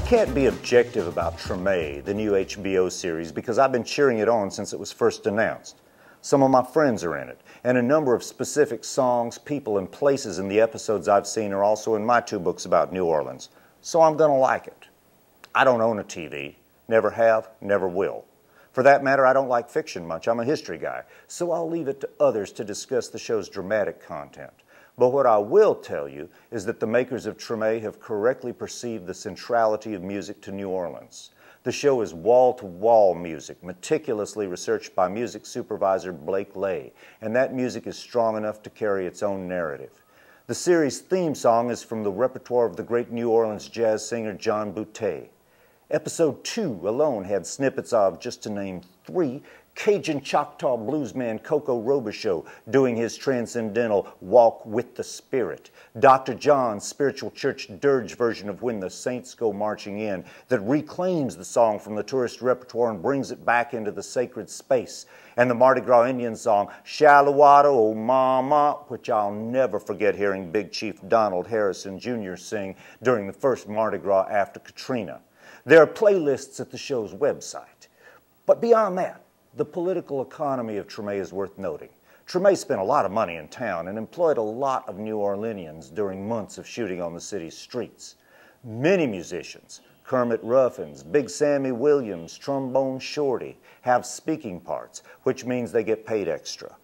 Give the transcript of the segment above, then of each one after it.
can't be objective about Treme, the new HBO series, because I've been cheering it on since it was first announced. Some of my friends are in it, and a number of specific songs, people, and places in the episodes I've seen are also in my 2 books about New Orleans, so I'm gonna like it. I don't own a TV, never have, never will. For that matter, I don't like fiction much. I'm a history guy, so I'll leave it to others to discuss the show's dramatic content. But what I will tell you is that the makers of Treme have correctly perceived the centrality of music to New Orleans. The show is wall-to-wall music, meticulously researched by music supervisor Blake Lay, and that music is strong enough to carry its own narrative. The series' theme song is from the repertoire of the great New Orleans jazz singer John Boutte. Episode 2 alone had snippets of, just to name 3, Cajun Choctaw bluesman Coco Robichaux doing his transcendental Walk with the Spirit, Dr. John's spiritual church dirge version of When the Saints Go Marching In that reclaims the song from the tourist repertoire and brings it back into the sacred space, and the Mardi Gras Indian song Shallowato, Oh Mama, which I'll never forget hearing Big Chief Donald Harrison Jr. sing during the first Mardi Gras after Katrina. There are playlists at the show's website. But beyond that, the political economy of Treme is worth noting. Treme spent a lot of money in town and employed a lot of New Orleanians during months of shooting on the city's streets. Many musicians, Kermit Ruffins, Big Sammy Williams, Trombone Shorty, have speaking parts, which means they get paid extra.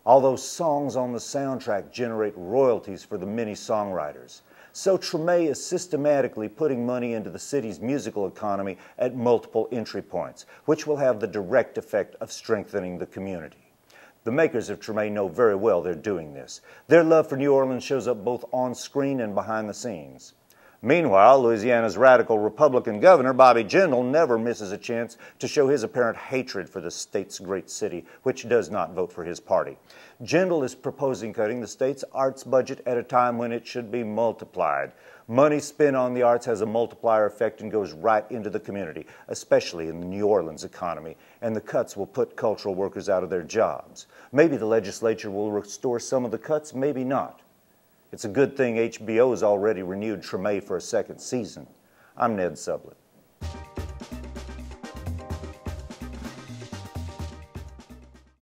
All those songs on the soundtrack generate royalties for the many songwriters. So Treme is systematically putting money into the city's musical economy at multiple entry points, which will have the direct effect of strengthening the community. The makers of Treme know very well they're doing this. Their love for New Orleans shows up both on screen and behind the scenes. Meanwhile, Louisiana's radical Republican governor, Bobby Jindal, never misses a chance to show his apparent hatred for the state's great city, which does not vote for his party. Jindal is proposing cutting the state's arts budget at a time when it should be multiplied. Money spent on the arts has a multiplier effect and goes right into the community, especially in the New Orleans economy, and the cuts will put cultural workers out of their jobs. Maybe the legislature will restore some of the cuts, maybe not. It's a good thing HBO has already renewed Treme for a 2nd season. I'm Ned Sublette.